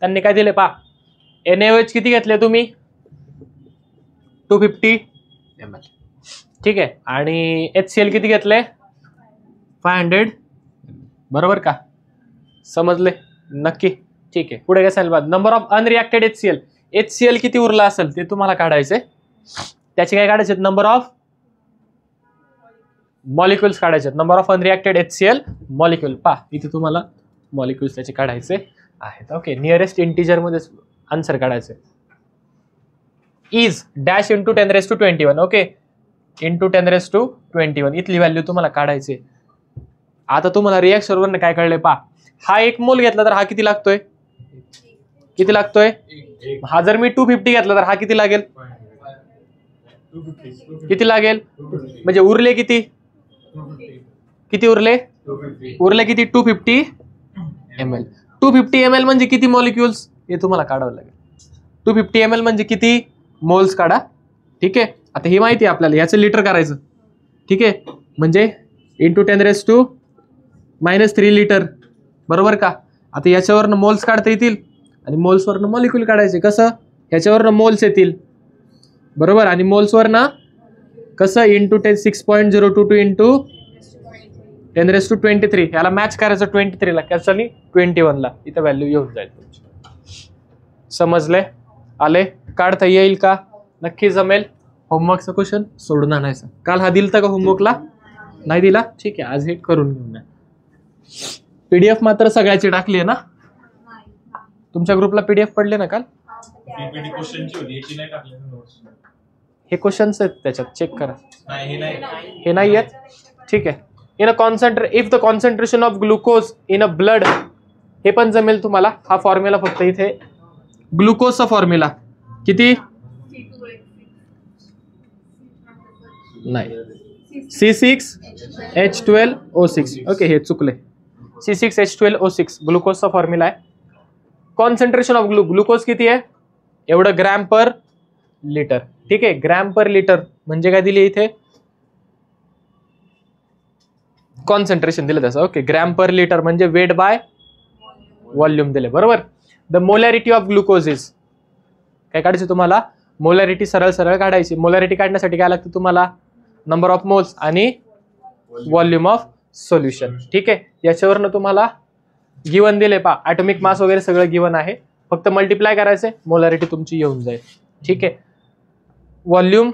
त्यांनी काय दिले पहा, NaOH किती घेतले तुम्ही 250 ml. ठीक आहे, आणि HCl किती घेतले 500. बरोबर का, समजले नक्की. ठीक आहे, पुढे काय सांगितलं, नंबर ऑफ अनरिएक्टेड HCl किती उरला असेल ते तुम्हाला काढायचे. त्याचे काय काढायचे, नंबर ऑफ मॉलिक्युल्स काढायचे, number of unreacted HCl molecule. पहा इथे तुम्हाला मॉलिक्युल्स त्याचे काढायचे आहेत. ओके, नियरेस्ट इंटिजर मध्ये आन्सर काढायचे. Is dash into 10⁻²1. Okay, into 10⁻²1 इथली व्हॅल्यू तुम्हाला काढायचे. आता तुम्हाला रिएक्शन वरून काय कळले पहा, हा 1 मोल घेतला तर हा किती लागतोय, किती लागतोय. हा जर मी 250 घेतला तर हा किती लागेल, किती लागेल, म्हणजे उरले किती, किती उरले, उरले किती 250 ml. 250 ml म्हणजे किती मॉलिक्युल्स हे तुम्हाला काढावं लागेल. 250 ml म्हणजे किती मोल्स काढा. ठीक आहे, आता ही माहिती आहे आपल्याला, याचं लिटर करायचं. ठीक आहे, म्हणजे इंटू 10⁻³ लिटर. बरोबर का. आता याच्यावरनं मोल्स काढता येतील आणि मोल्सवरनं मॉलिक्युल काढायचे. कसं, याच्यावरनं मोल्स येतील बरोबर, आणि मोल्सवरनं कसं इंटू 6.022 इंटू 10⁻23. याला मॅच करायचं 23 ला, कशाने 21 ला, इथं व्हॅल्यू येऊन जाईल तुमची. समजले, आले, काढता येईल का, नक्की जमेल. होमवर्कचं क्वेश्चन सोडून आणायचं. काल हा दिलता का होमवर्कला, नाही दिला. ठीक आहे, आज हे करून घेऊन या. PDF मात्र सगळ्याची टाकली आहे ना, तुमच्या ग्रुपला PDF पडले ना काल, हे क्वेश्चन्स आहेत त्याच्यात, चेक करा. हे नाही आहेत. ठीक आहे, in a if the concentration of glucose in a blood, हे पण जमेल तुम्हाला. हा फॉर्म्युला फक्त इथे ग्लुकोजचा फॉर्म्युला किती, नाही C6H12O6. ओके, हे चुकले, C6H12O6 ग्लुकोजचा फॉर्म्युला आहे. कॉन्सन्ट्रेशन ऑफ ग्लुकोज किती आहे, एवढं ग्रॅम पर लिटर. ठीक आहे, ग्रॅम पर लिटर म्हणजे काय दिली इथे, कॉन्सन्ट्रेशन दिलं त्याचं. ओके, ग्रॅम पर लिटर म्हणजे वेट बाय व्हॉल्यूम दिले. बरोबर. The molarity of glucose is, काय काढायचं तुम्हाला, मोलॅरिटी सरळ सरळ काढायची. मोलॅरिटी काढण्यासाठी काय लागतं तुम्हाला, नंबर ऑफ मोल्स आणि व्हॉल्यूम ऑफ सोल्युशन. ठीक आहे, याच्यावरनं तुम्हाला गिवन दिले पा, ॲटॉमिक मास वगैरे सगळं गिवन आहे, फक्त मल्टिप्लाय करायचे, मोलॅरिटी तुमची येऊन जाईल. ठीक आहे, व्हॉल्यूम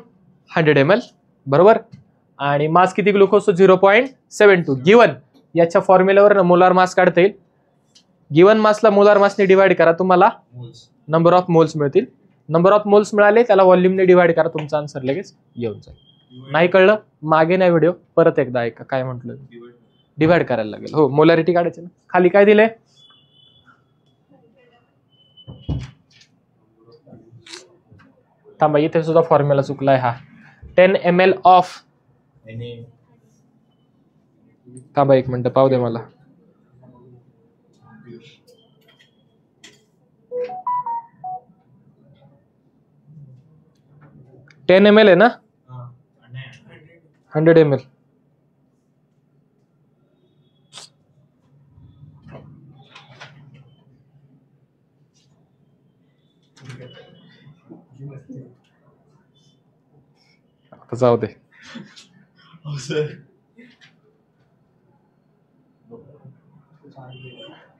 100 ml बरोबर, आणि मास किती ग्लुकोज 0.72 गिवन. याच्या फॉर्म्युल्यावर मोलार मास काढता येईल. गिवन मासला मोलार मासने डिवाइड करा, तुम्हाला नंबर ऑफ मोल्स मिळतील. नंबर ऑफ मोल्स मिळाले त्याला व्हॉल्यूमने डिवाइड करा, तुमचा आन्सर लगेच येऊन जाईल. नाही कळलं मागे नाही व्हिडिओ परत एकदा ऐका, काय म्हटलं, डिवाइड करायला लागेल. हो, मोलॅरिटी काढायची ना. खाली काय दिले, थांबा इथे सुद्धा फॉर्म्युला चुकलाय. हा 10 ml ऑफ, थांबा एक मिनिट पाहू दे मला. 10 ml आहे ना, 100 ml. आता जाऊ दे.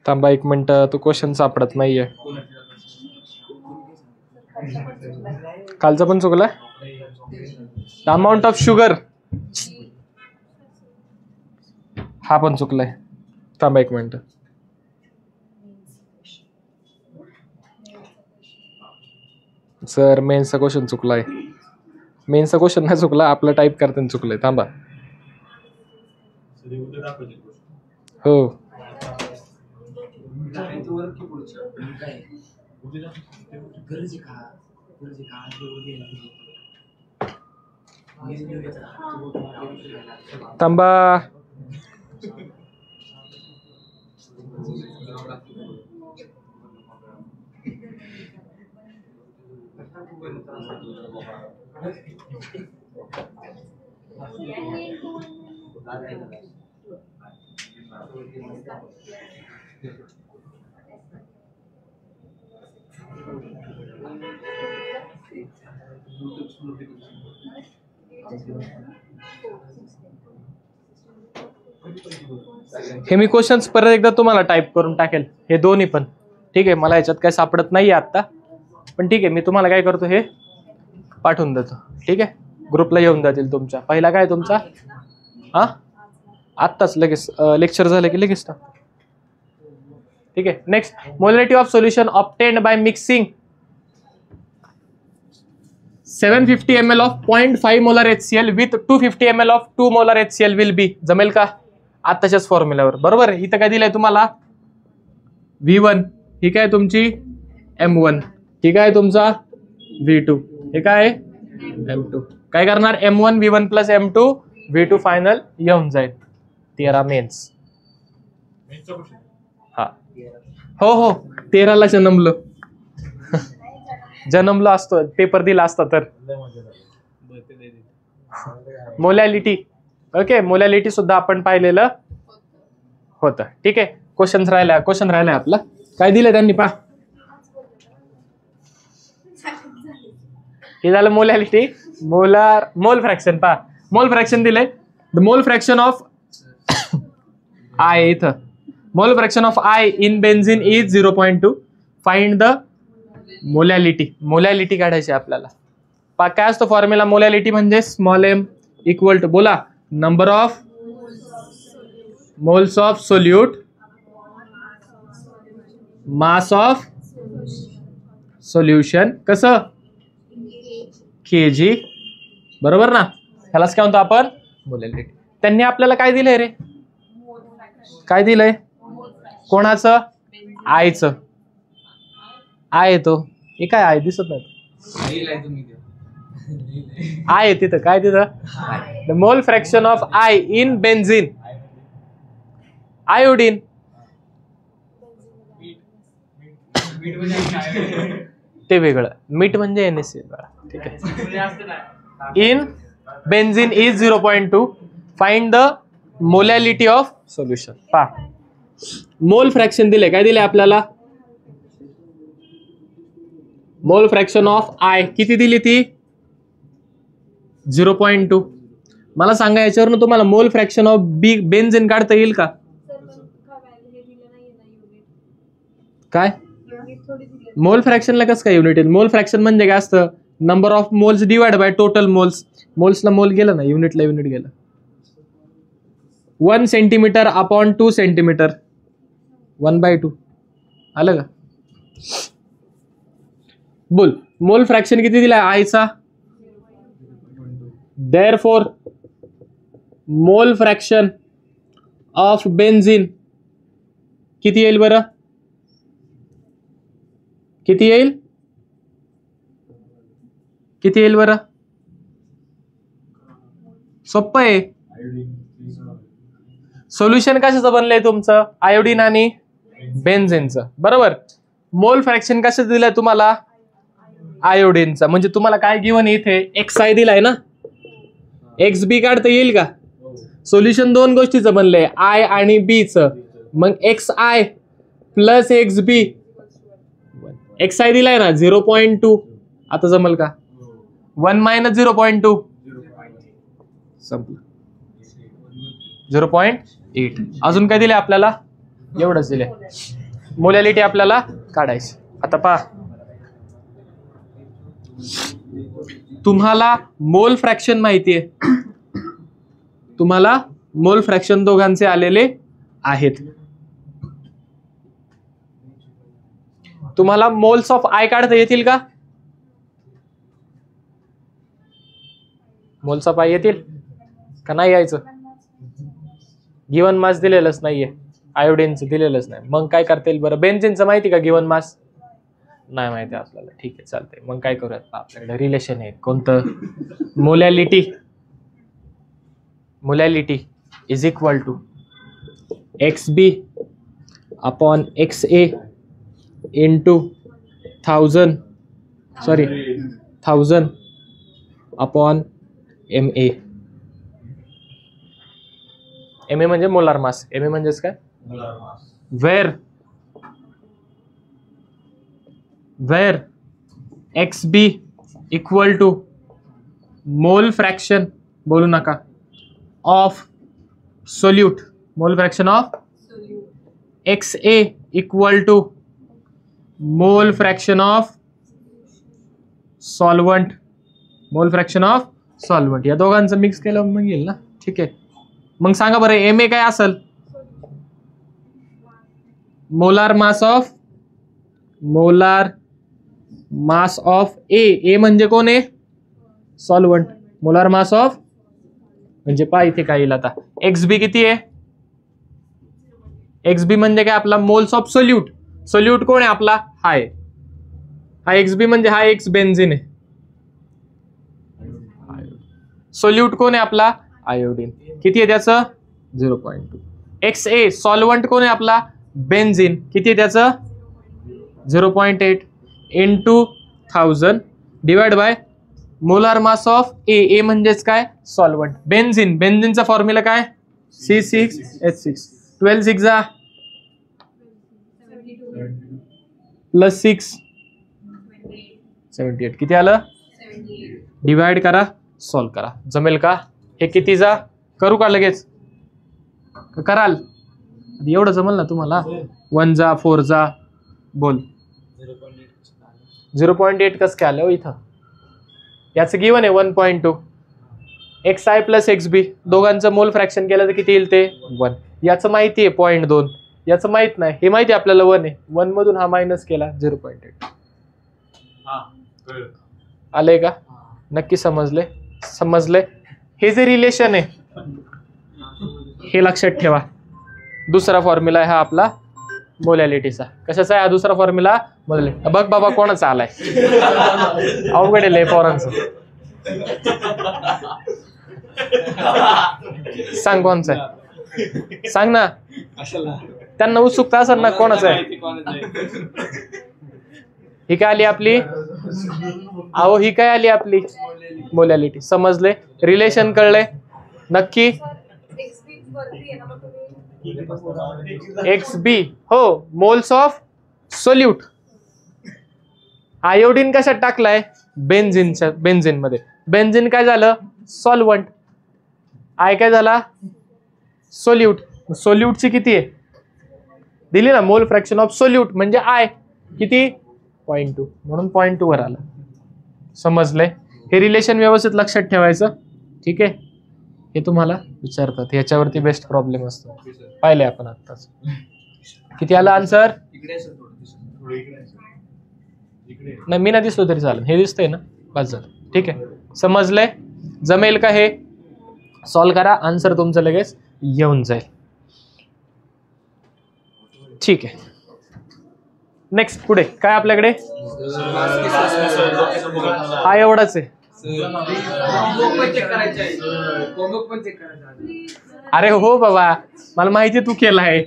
थांबा 1 मिनिट, तो क्वेश्चन सापडत नाहीये. कालचा पण चुकला. द अमाऊंट ऑफ शुगर, हा पण चुकलाय. थांबा 1 मिनिट. सर मेन्सचा क्वेश्चन चुकलाय. मेन्सचा क्वेश्चन नाही चुकला, आपलं टाईप करताना चुकलंय. थांबा. हो थांबा. हे मी क्वेश्चन्स परत एकदा तुम्हाला टाईप करून टाकेल, हे दोन्ही पण. ठीक आहे, मला याच्यात काय सापडत नाहीये आता, पण ठीक आहे, मी तुम्हाला काय करतो हे पाठवून देतो. ठीक आहे, ग्रुपला येऊन जातील तुमच्या. पहिला काय तुमचा, हा आत्ताच लगेच लेक्चर झालं की लगेच टाक. ठीक आहे, next, molarity of solution obtained by mixing 750 ml of 0.5 molar HCl with 250 ml of 2 molar HCl will be. जमेल का आत्ताच्याच फॉर्म्युल्यावर? बरोबर. इथं काय दिलंय तुम्हाला, V1, ही काय तुमची M1, ही काय तुमचा V2, हे काय M2. काय करणार, M1 V1 plus M2 V2 final येऊन जाईल. 13 मेन्स. हा हो हो 13ला जन्मलो असतो, पेपर दिला असता तर. मोलॅलिटी, ओके, मोलॅलिटी सुद्धा आपण पाहिलेलं होतं. ठीक आहे, क्वेश्चन राहिलाय आपला. काय दिलंय त्यांनी पहा, हे झालं मोलॅलिटी. मोल फ्रॅक्शन पहा, मोल फ्रॅक्शन दिलंय. The mole fraction of I, इथं mole fraction of I in benzene is 0.2. Find the molality काढायची आपल्याला. काय असतो फॉर्म्युला मोलॅलिटी म्हणजे स्मॉल m इक्वल टू, बोला, number of moles of solute mass of solution, कसं kg, बरोबर ना. ह्यालाच काय म्हणतो आपण, मोलॅलिटी. त्यांनी आपल्याला काय दिलंय रे, काय दिलंय, कोणाचं, आयचं. आय तो, हे काय आय दिसत नाही, आय तिथं, काय तिथं, the mole fraction of I in benzene, iodine. ते वेगळं, मीठ म्हणजे NaCl. ठीक आहे, in benzene is 0.2. Find the molality of solution. पहा, मोल फ्रॅक्शन दिले, काय दिले आपल्याला, मोल फ्रॅक्शन ऑफ आय किती दिली ती, 0.2. मला सांगा याच्यावरून तुम्हाला मोल फ्रॅक्शन ऑफ बेन्झिन काढता येईल का? काय मोल फ्रॅक्शनला कसं काय युनिट येईल? मोल फ्रॅक्शन म्हणजे काय असतं, number of moles divide by total moles. मोल्सला मोल गेलं ना, युनिटला युनिट गेलं. 1 सेंटीमीटर अपॉन 2 सेंटीमीटर, 1/2 आलं का? बोल, मोल फ्रॅक्शन किती दिलाय आयचा, देअरफॉर मोल फ्रॅक्शन ऑफ बेन्झिन किती येईल बरं, किती येईल, किती येईल बरं, सोपं आहे. सोल्युशन कशाचं बनलंय तुमचं, आयोडीन आणि बेन्झिनचं, बरोबर. मोल फ्रॅक्शन कशाचं दिलंय तुम्हाला, आयोडीनचा. म्हणजे तुम्हाला काय गिवन इथे XI दिलाय ना, XB काढता येईल का? सोल्युशन दोन गोष्टीचं बनलंय, I आणि B च. मग XI प्लस XB, XI दिलाय ना 0.2. आता जमल का? 1 मायनस 0.2 संपलं, 0.8. अजून काय दिले आपल्याला? एवढंच दिले. मोलॅलिटी आपल्याला काढायची. आता पहा, तुम्हाला मोल फ्रॅक्शन माहितीये, तुम्हाला मोल फ्रॅक्शन दोघांचे आलेले आहेत. तुम्हाला मोल्स ऑफ आय काढता येतील का? मोल्स ऑफ आय येतील का नाही यायचं? गिवन मास दिलेलंच नाहीये, आयोडीनचं दिलेलंच नाही. मग काय करता येईल बरं? बेन्झीनचं माहिती का गिवन मास? नाही माहिती आपल्याला. ठीक आहे, चालतंय. मग काय करूयात, आपल्याकडे रिलेशन आहे कोणतं? Molality. Molality is equal to XB upon XA into 1000 upon MA. MA म्हणजे मोलार मास. MA म्हणजेच काय? Where XB equal to mole fraction, बोलू नका, of solute. Mole fraction of XA equal to mole fraction of solvent. Mole fraction of solvent या दोघांचं mix केलं मग येईल ना. ठीक आहे, मग सांगा बरं MA काय असेल? मोलार मास ऑफ A म्हणजे कोण आहे? सॉल्वंट. मोलार मास ऑफ म्हणजे पहा इथे काय येईल आता. XB किती आहे? XB म्हणजे काय आपला? Moles of solute. सोल्यूट कोण आहे आपला? हा XB म्हणजे हा X बेन्झीन आहे. सोल्यूट कोण आहे आपला? आयोडीन. किती आहे त्याचं? 0.2. XA सॉल्वंट कोण आहे आपला? बेन्झीन. किती आहे त्याचं? 0.8 into 1000 divide by molar mass of A म्हणजेच काय? सॉल्वंट. बेन्झीन. बेन्झीनचा फॉर्म्युला काय? C6H6. 12 6 जा प्लस 6 78. किती आलं? डिवाइड करा, सॉल्व करा. जमेल का? हे किती जा? करू का लगेच? कराल? एवढं जमल ना तुम्हाला? 1 जा 4 जा बोल. 0.8 कसं काय आलं इथं? याचं गिवन आहे 1.2. XI प्लस XB दोघांचं मोल फ्रॅक्शन केलं तर किती येईल ते? 1. याचं माहिती आहे 0.2. याचं माहित नाही, हे माहिती आहे आपल्याला 1 आहे. 1 मधून हा मायनस केला 0.8. आलंय का? नक्की समजले? हे जे रिलेशन आहे हे लक्षात ठेवा. दुसरा फॉर्म्युला आहे हा आपला मोलॅलिटीचा. कशाचा आहे हा दुसरा फॉर्म्युला? मोलॅलिटी. बघ बाबा कोणाचा आलाय? अवघड आहे पोरांचं. सांग कोणचा आहे? सांग ना, त्यांना उत्सुकता असेल ना कोणाचा आहे. ही काय आली आपली? अहो ही काय आली आपली? मोलॅलिटी. समजले? रिलेशन कळले नक्की? XB हो मोल्स ऑफ सोल्यूट. आयोडीन कशात टाकलाय? बेन्झीन मध्ये. बेन्झीन काय झालं? सॉल्वंट. आय काय झाला? सोल्यूट. सोल्यूटची किती आहे दिली ना? मोल फ्रॅक्शन ऑफ सोल्यूट म्हणजे आय किती? 0.2. म्हणून 0.2 वर आलं. समजलंय? हे रिलेशन व्यवस्थित लक्षात ठेवायचं. ठीक आहे, हे तुम्हाला विचारतात, याच्यावरती बेस्ट प्रॉब्लेम असतो. पाहिले आपण आत्ताच. किती आलं आन्सर? नाही मी नाही दिसलो तरी चालेल, हे दिसतंय ना? बस झालं. ठीक आहे, समजलंय? जमेल का हे? सॉल्व करा, आन्सर तुमचं लगेच येऊन जाईल. ठीक आहे, नेक्स्ट पुढे काय आपल्याकडे? हा एवढाच आहे. अरे हो बाबा, मला माहिती तू केला आहे.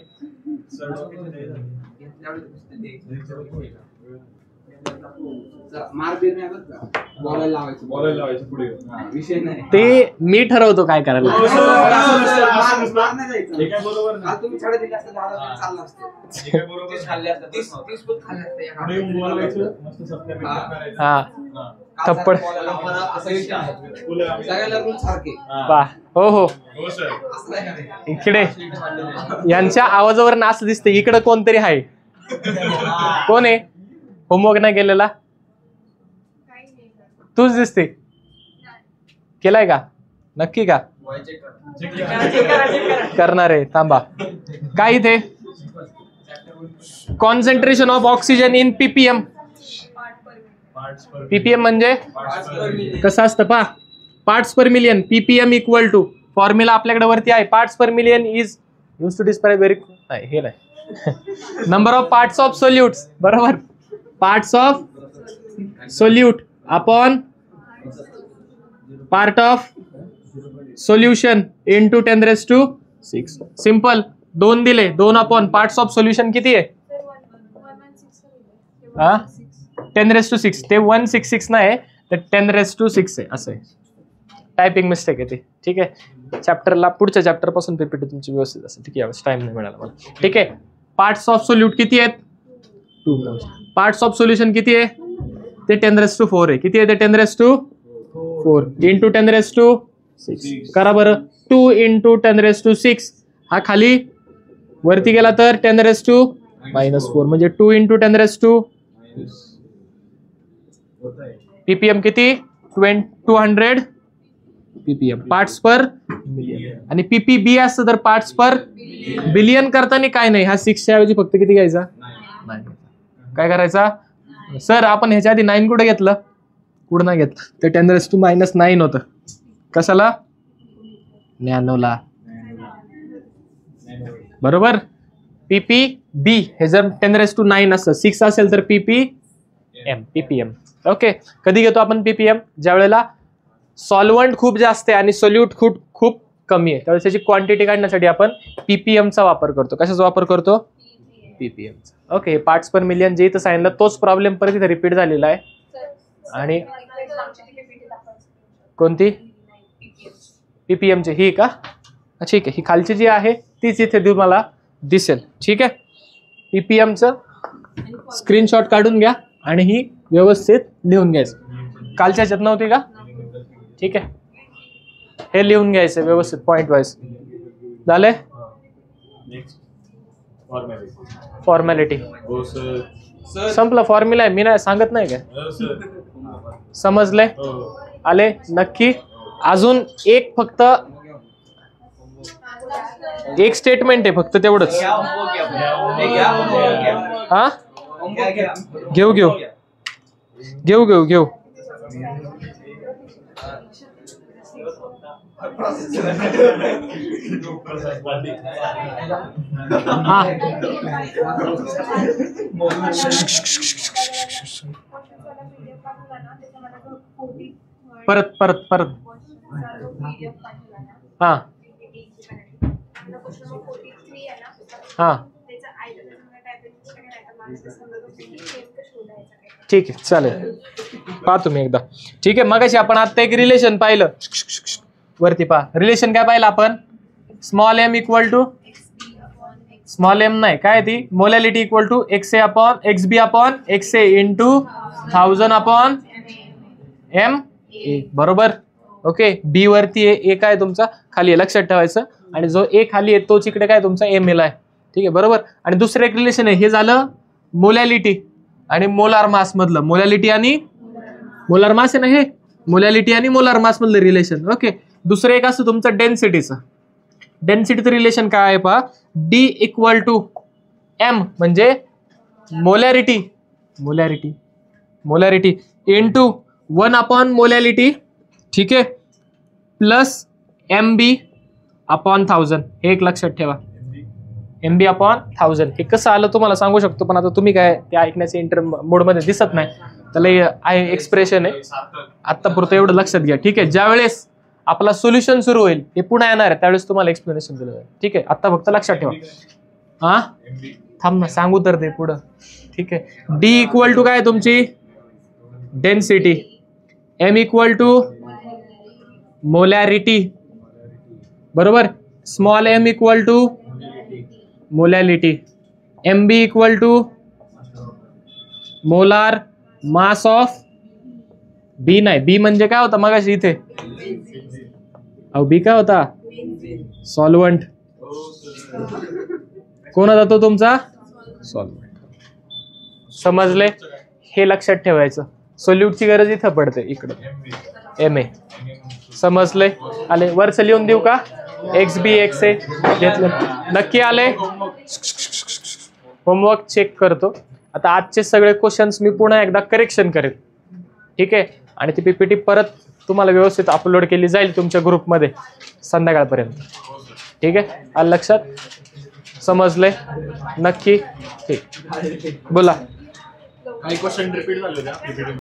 ते मी ठरवतो काय करायला. हा थप्पड. हो हो इकडे यांच्या आवाजावर असं दिसते इकडे कोणतरी आहे. कोण आहे होमवर्क नाही केलेला? तूच दिसते. केलाय का नक्की का? करणार आहे थांबा. काय इथे concentration of oxygen in PPM. PPM म्हणजे कसं असतं पा parts per million. PPM equal to formula आपल्याकडे वरती आहे. Parts per million is use to describe very हे नाही number of parts of solutes. बरोबर parts of solute upon part of solution into 10⁻⁶. Simple. 2 दिले 2 अपॉन पार्ट्स ऑफ सोल्युशन किती आहे? 10⁻⁶. ते 166 नाही ते 10⁻⁶ आहे. असं आहे. टायपिंग मिस्टेक आहे ते. ठीक आहे चॅप्टरला पुढच्या चॅप्टर पासून पीपीटी तुमची व्यवस्थित असेल. ठीक आहे टाइम नाही मिळाला मला. ठीक आहे पार्ट्स ऑफ सोल्यूट किती आहेत? 2. पार्ट्स ऑफ सोल्युशन किती आहे? ते 10⁻⁴ आहे. किती आहे ते? 10⁻⁴ इंटू 10⁻⁶. करा बरं. 2 इंटू 10⁻⁶. हा खाली वरती गेला तर 10⁻⁻⁴ म्हणजे 2 इंटू 10⁻⁴. पीपीएम किती? 200 पीपीएम पार्ट्स पर मिलियन. आणि पीपीबी असतं तर पार्ट्स पर बिलियन करताना काय नाही. हा 6 च्या ऐवजी फक्त किती घ्यायचा? 9. काय करायचा सर? आपण ह्याच्या आधी 9 कुठे घेतलं? कुठं नाही घेतलं. ते 10⁻⁻⁹ होतं. कशाला? नॅनोला. बरोबर. पीपीबी हे जर 10⁻⁹ असतं 6 असेल तर पीपीएम. ओके कधी घेतो आपण पीपीएम? ज्या वेळेला सॉल्व्हंट खूप जास्त आहे आणि सोल्यूट खूप कमी आहे त्यावेळेस त्याची क्वांटिटी काढण्यासाठी आपण पीपीएमचा वापर करतो. कशाचा वापर करतो? पीपीएमचा. ओके पार्ट्स पर मिलियन जे इथं सांगितलं तोच प्रॉब्लेम परत इथे रिपीट झालेला आहे. आणि कोणती? पीपीएमची ही का? ठीक आहे ही खालची जी आहे तीच इथे तुम्हाला दिसेल. ठीक आहे पीपीएमचं स्क्रीनशॉट काढून घ्या आणि ही व्यवस्थित लिहून घ्यायचं. कालच्या ह्याच्यात नव्हती का? ठीक आहे हे लिहून घ्यायचं व्यवस्थित पॉइंट वाईज. झाले? फॉर्मॅलिटी संपलं. फॉर्म्युला आहे मी नाही सांगत नाही काय? समजले? आले नक्की? अजून एक फक्त एक स्टेटमेंट आहे फक्त तेवढंच. हा घेऊ परत हा हा ठीक आहे चालेल पाहतो मी एकदा. ठीक आहे मगाशी आपण आता एक रिलेशन पाहिलं वरती पहा. रिलेशन काय पाहिलं आपण? Small m equal to small m नाही काय ती molality equal to XA upon XB upon XA into 1000 upon MA. बरोबर. ओके बी वरती ए काय तुमचा खाली आहे लक्षात ठेवायचं आणि जो ए खाली आहे तोच इकडे काय तुमचा ML आहे. ठीक आहे बरोबर. आणि दुसरं एक रिलेशन आहे हे झालं मोलॅलिटी आणि मोलार मास मधलं. मोलॅलिटी आणि मोलार मास आहे ना हे मोलॅलिटी आणि मोलार मास मधलं रिलेशन. ओके दुसरं एक असतं तुमचं डेन्सिटीचं. डेन्सिटीचं रिलेशन काय आहे पहा. डी इक्वल टू एम म्हणजे मोलॅरिटी इंटू 1 अपॉन मोलॅलिटी. ठीक आहे प्लस MB अपॉन 1000. हे एक लक्षात ठेवा. MB अपॉन 1000 हे कसं आलं तुम्हाला सांगू शकतो पण आता तुम्ही काय ते ऐकण्याचे इंटर मोडमध्ये दिसत नाही त्याला आहे एक्सप्रेशन आहे. आत्ता पुरतं एवढं लक्षात घ्या. ठीक आहे ज्या वेळेस आपला सोल्युशन सुरू होईल हे पुन्हा येणार आहे त्यावेळेस तुम्हाला एक्सप्लेनेशन दिलं जाईल. ठीक आहे आता फक्त लक्षात ठेवा. हा थांब ना सांगू तर दे पुढं. ठीक आहे डी इक्वल टू काय तुमची density, M equal to molarity, बरोबर. Small m equal to molality, M B equal to molar mass of B. नाही, बी म्हणजे काय होता मगाशी इथे, अहो बी काय होता, सॉल्वंट. कोण होता तो तुमचा सॉल्वंट. समजले, हे लक्षात ठेवायचं. सोल्यूटची गरज इथं पडते, इकडं एम ए. समजले, आले वरच लिहून देऊ का, एक्स बी एक्स ए घेतलं, नक्की आले. होमवर्क चेक करतो आता. आजचे सगळे क्वेश्चन्स मी पुन्हा एकदा करेक्शन करेन, ठीक आहे. आणि ती पीपीटी परत तुम्हाला व्यवस्थित अपलोड केली जाईल तुमच्या ग्रुपमध्ये संध्याकाळपर्यंत, ठीक आहे. आलं लक्षात, समजले नक्की, ठीक. बोला.
काही क्वेश्चन रिपीट झाले